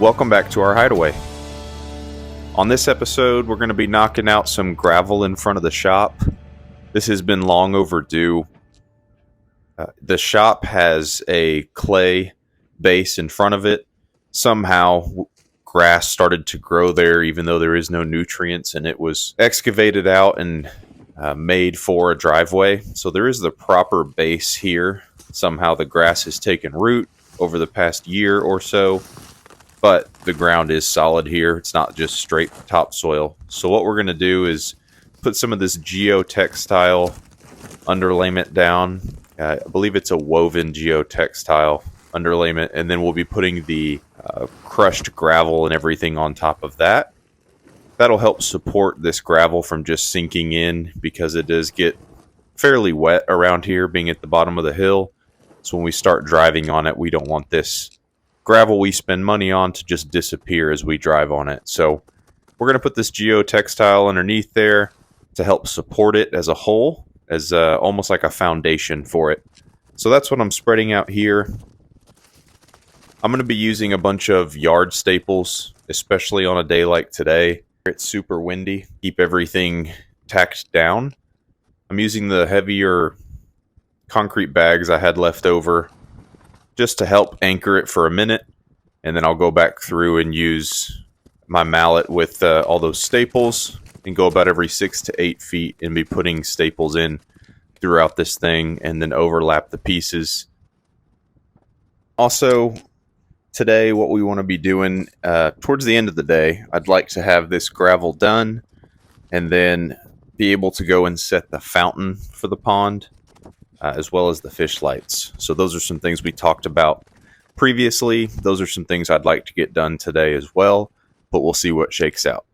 Welcome back to our hideaway. On this episode, we're going to be knocking out some gravel in front of the shop. This has been long overdue. The shop has a clay base in front of it. Somehow, grass started to grow there even though there is no nutrients, and it was excavated out and made for a driveway. So there is the proper base here. Somehow the grass has taken root over the past year or so, but the ground is solid here. It's not just straight topsoil. So what we're going to do is put some of this geotextile underlayment down. I believe it's a woven geotextile underlayment, and then we'll be putting the crushed gravel and everything on top of that. That'll help support this gravel from just sinking in, because it does get fairly wet around here, being at the bottom of the hill. So when we start driving on it, we don't want this gravel we spend money on to just disappear as we drive on it. So we're going to put this geotextile underneath there to help support it as a whole, as almost like a foundation for it. So that's what I'm spreading out here. I'm going to be using a bunch of yard staples, especially on a day like today. It's super windy. Keep everything tacked down. I'm using the heavier concrete bags I had left over just to help anchor it for a minute, and then I'll go back through and use my mallet with all those staples and go about every 6 to 8 feet and be putting staples in throughout this thing and then overlap the pieces. Also, today what we want to be doing towards the end of the day, I'd like to have this gravel done and then be able to go and set the fountain for the pond, as well as the fish lights. So those are some things we talked about previously. Those are some things I'd like to get done today as well, but we'll see what shakes out.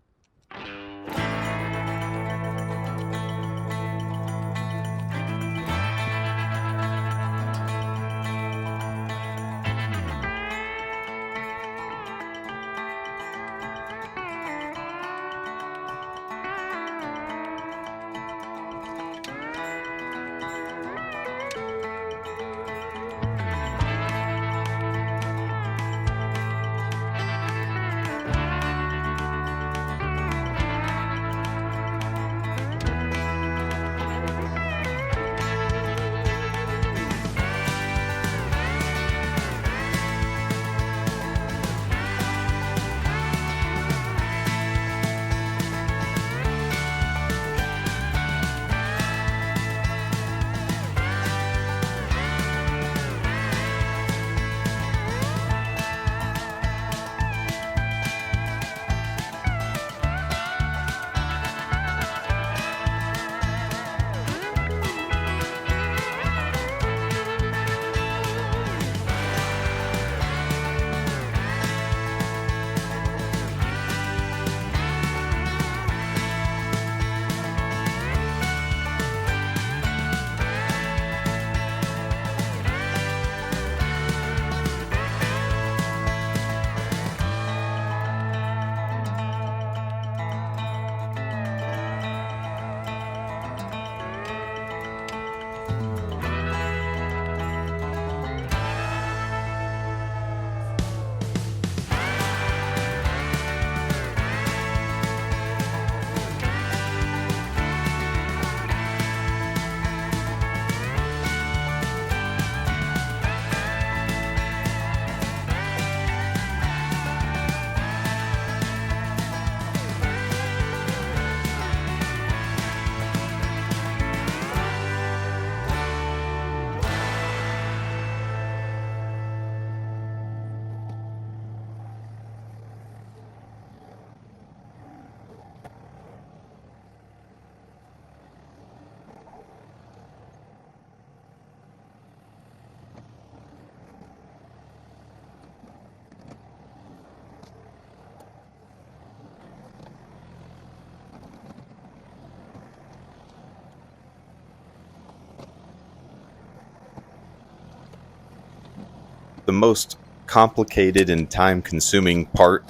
The most complicated and time-consuming part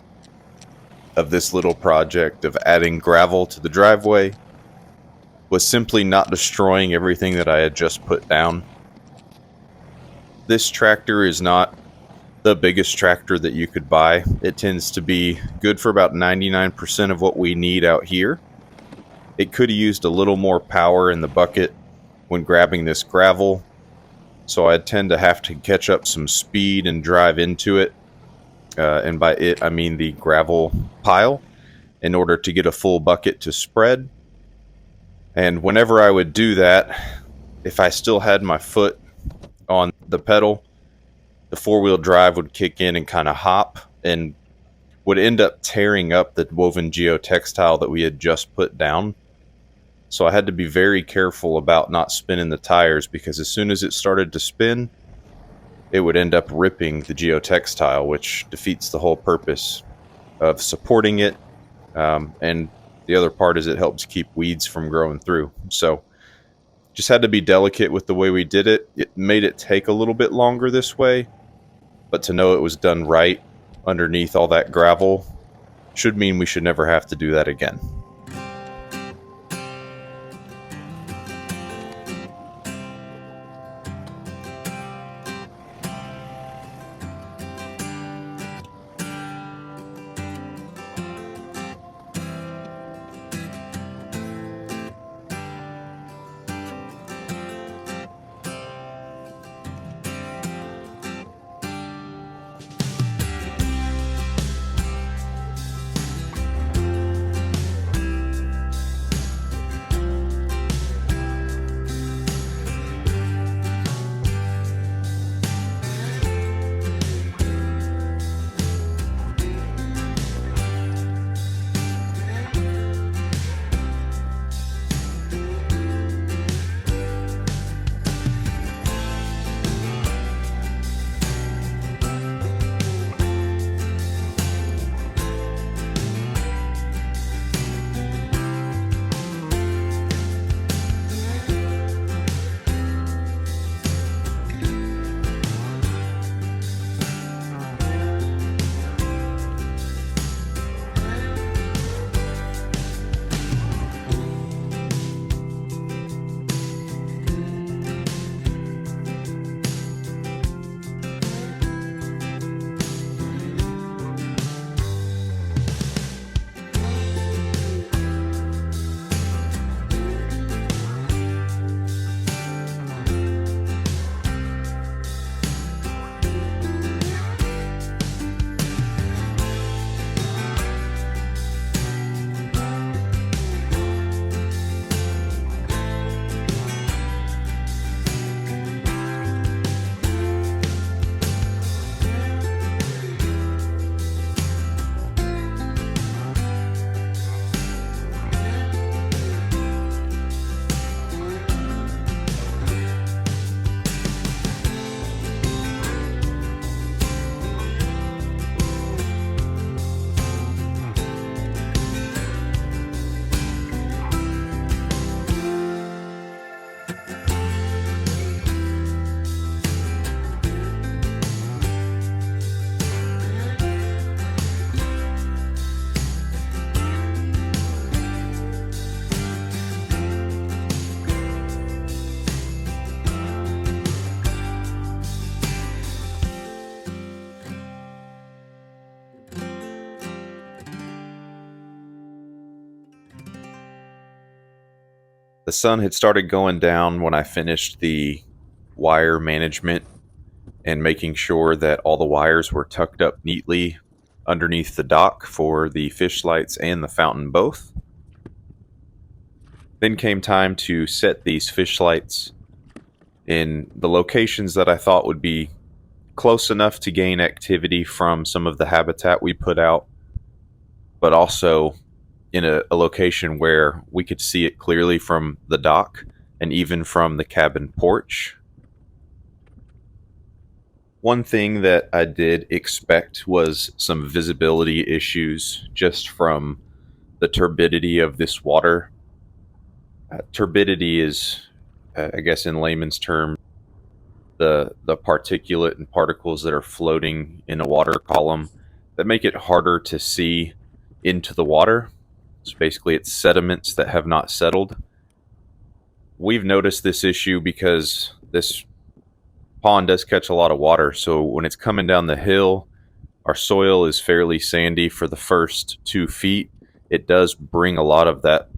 of this little project of adding gravel to the driveway was simply not destroying everything that I had just put down. This tractor is not the biggest tractor that you could buy. It tends to be good for about 99% of what we need out here. It could have used a little more power in the bucket when grabbing this gravel, so I tend to have to catch up some speed and drive into it. And by it, I mean the gravel pile, in order to get a full bucket to spread. And whenever I would do that, if I still had my foot on the pedal, the four-wheel drive would kick in and kind of hop and would end up tearing up the woven geotextile that we had just put down. So I had to be very careful about not spinning the tires, because as soon as it started to spin, it would end up ripping the geotextile, which defeats the whole purpose of supporting it. And the other part is it helps keep weeds from growing through. So just had to be delicate with the way we did it. It made it take a little bit longer this way, but to know it was done right underneath all that gravel should mean we should never have to do that again. The sun had started going down when I finished the wire management and making sure that all the wires were tucked up neatly underneath the dock for the fish lights and the fountain both. Then came time to set these fish lights in the locations that I thought would be close enough to gain activity from some of the habitat we put out, but also in a location where we could see it clearly from the dock and even from the cabin porch. One thing that I did expect was some visibility issues just from the turbidity of this water. Turbidity is, I guess in layman's terms, the particulate and particles that are floating in a water column that make it harder to see into the water. So basically it's sediments that have not settled. We've noticed this issue because this pond does catch a lot of water, so when it's coming down the hill, our soil is fairly sandy for the first 2 feet. It does bring a lot of that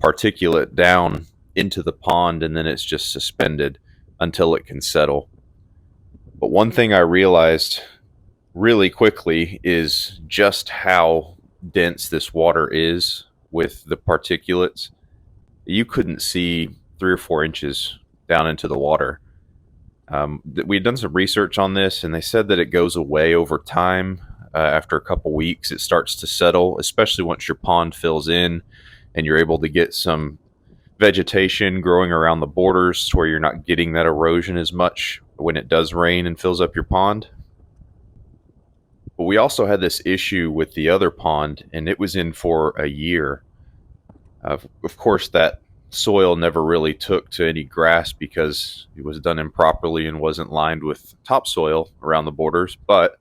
particulate down into the pond, and then it's just suspended until it can settle. But one thing I realized really quickly is just how dense this water is with the particulates. You couldn't see 3 or 4 inches down into the water. We had done some research on this, and they said that it goes away over time. After a couple weeks, it starts to settle, especially once your pond fills in and you're able to get some vegetation growing around the borders where you're not getting that erosion as much when it does rain and fills up your pond. But we also had this issue with the other pond, and it was in for a year. Of course, that soil never really took to any grass because it was done improperly and wasn't lined with topsoil around the borders, but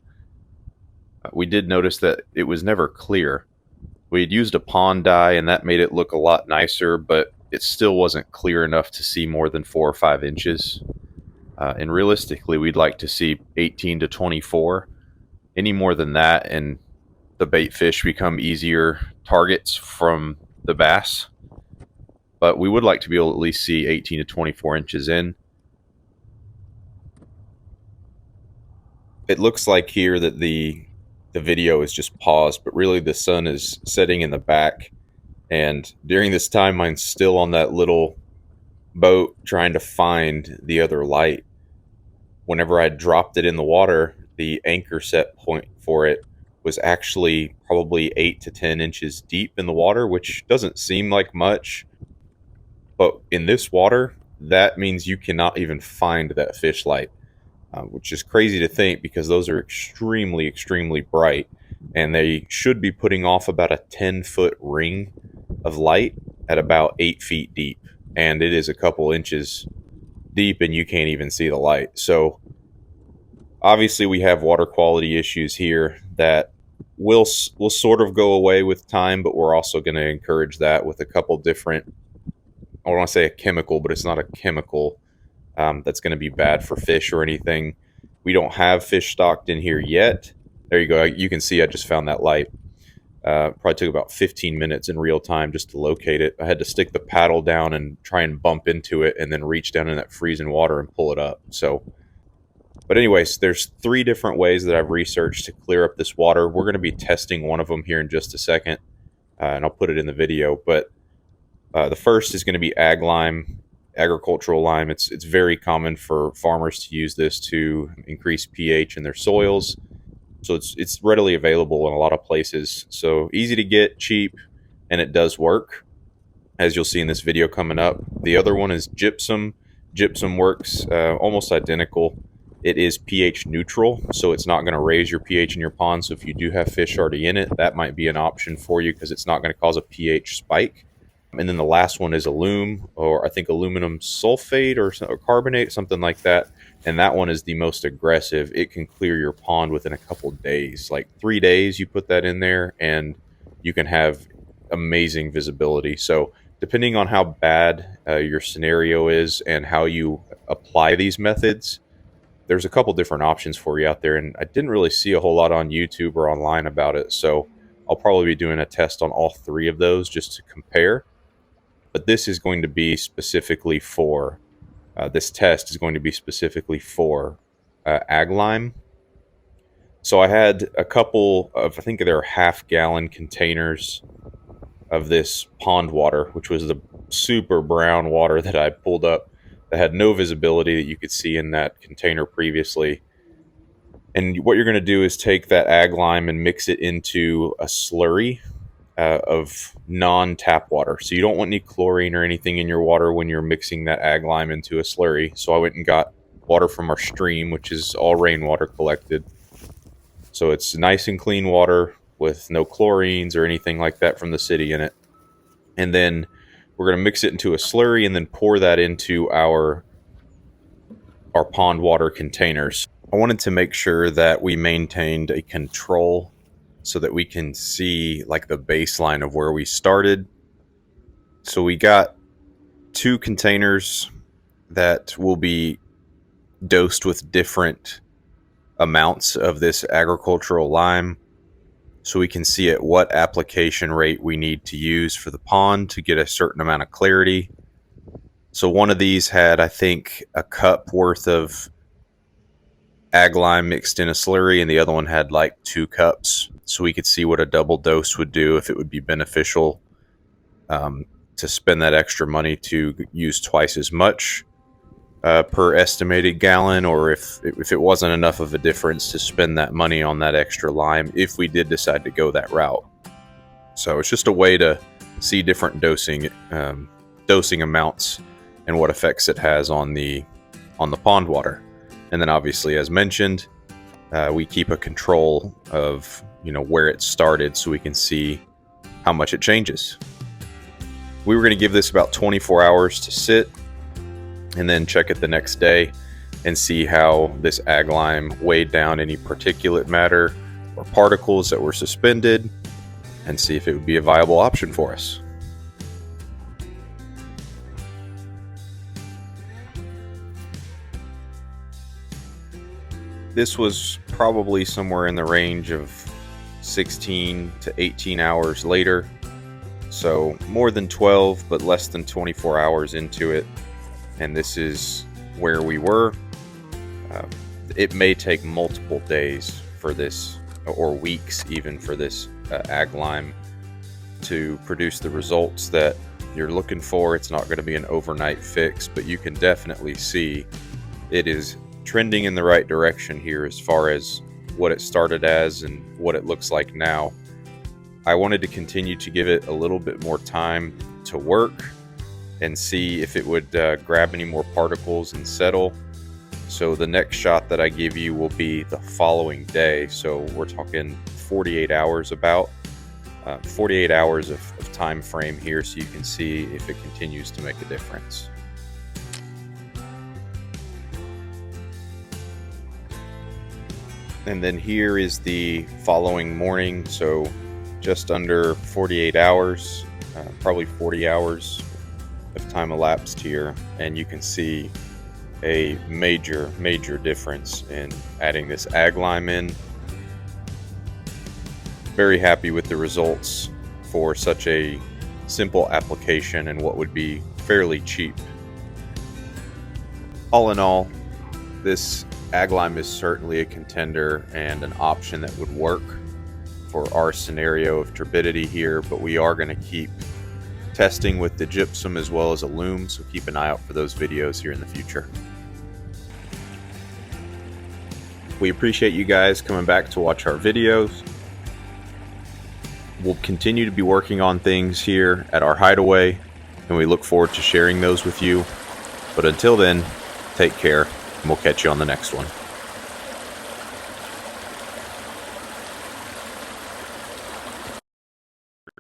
we did notice that it was never clear. We had used a pond dye, and that made it look a lot nicer, but it still wasn't clear enough to see more than 4 or 5 inches. And realistically, we'd like to see 18 to 24. Any more than that, and the bait fish become easier targets from the bass. But we would like to be able to at least see 18 to 24 inches in. It looks like here that the video is just paused, but really the sun is setting in the back. And during this time, mine's still on that little boat trying to find the other light. Whenever I dropped it in the water, the anchor set point for it was actually probably 8 to 10 inches deep in the water, which doesn't seem like much. But in this water, that means you cannot even find that fish light, which is crazy to think because those are extremely, extremely bright. And they should be putting off about a 10-foot ring of light at about 8 feet deep. And it is a couple inches deep and you can't even see the light. So obviously we have water quality issues here that will sort of go away with time, but we're also going to encourage that with a couple different, I don't want to say a chemical, but it's not a chemical that's going to be bad for fish or anything. We don't have fish stocked in here yet. There you go. You can see I just found that light. Probably took about 15 minutes in real time just to locate it. I had to stick the paddle down and try and bump into it and then reach down in that freezing water and pull it up. But anyways, there's 3 different ways that I've researched to clear up this water. We're going to be testing one of them here in just a second, and I'll put it in the video. But the first is going to be ag lime, agricultural lime. It's very common for farmers to use this to increase pH in their soils. So it's readily available in a lot of places. So easy to get, cheap, and it does work, as you'll see in this video coming up. The other one is gypsum. Gypsum works almost identical. It is pH neutral, so it's not going to raise your pH in your pond. So if you do have fish already in it, that might be an option for you because it's not going to cause a pH spike. And then the last one is Alum, or I think aluminum sulfate or carbonate, something like that. And that one is the most aggressive. It can clear your pond within a couple days. Like 3 days, you put that in there, and you can have amazing visibility. So depending on how bad your scenario is and how you apply these methods, there's a couple different options for you out there. And I didn't really see a whole lot on YouTube or online about it. So I'll probably be doing a test on all 3 of those just to compare. But this is going to be specifically for, this test is going to be specifically for ag lime. So I had a couple of, I think they're half-gallon containers of this pond water, which was the super brown water that I pulled up that had no visibility that you could see in that container previously. And what you're going to do is take that ag lime and mix it into a slurry of non-tap water. So you don't want any chlorine or anything in your water when you're mixing that ag lime into a slurry. So I went and got water from our stream, which is all rainwater collected. So it's nice and clean water with no chlorines or anything like that from the city in it. And then we're going to mix it into a slurry and then pour that into our pond water containers. I wanted to make sure that we maintained a control so that we can see like the baseline of where we started. So we got 2 containers that will be dosed with different amounts of this agricultural lime, so we can see at what application rate we need to use for the pond to get a certain amount of clarity. So one of these had, I think, a cup worth of ag lime mixed in a slurry, and the other one had like 2 cups, so we could see what a double dose would do, if it would be beneficial to spend that extra money to use twice as much per estimated gallon, or if it wasn't enough of a difference to spend that money on that extra lime if we did decide to go that route. So it's just a way to see different dosing amounts and what effects it has on the pond water. And then obviously, as mentioned, we keep a control of where it started, so we can see how much it changes. We were going to give this about 24 hours to sit, and then check it the next day and see how this ag lime weighed down any particulate matter or particles that were suspended, and see if it would be a viable option for us. This was probably somewhere in the range of 16 to 18 hours later. So more than 12, but less than 24 hours into it. And this is where we were. It may take multiple days for this, or weeks even, for this ag lime to produce the results that you're looking for. It's not going to be an overnight fix, but you can definitely see it is trending in the right direction here as far as what it started as and what it looks like now. I wanted to continue to give it a little bit more time to work and see if it would grab any more particles and settle. So the next shot that I give you will be the following day. So we're talking 48 hours, about 48 hours of time frame here, so you can see if it continues to make a difference. And then here is the following morning, so just under 48 hours, probably 40 hours of time elapsed here, and you can see a major difference in adding this ag lime in. Very happy with the results for such a simple application and what would be fairly cheap. All in all, this ag lime is certainly a contender and an option that would work for our scenario of turbidity here, but we are going to keep testing with the gypsum as well as Alum, so keep an eye out for those videos here in the future. We appreciate you guys coming back to watch our videos. We'll continue to be working on things here at our hideaway, and we look forward to sharing those with you. But until then, take care, and we'll catch you on the next one.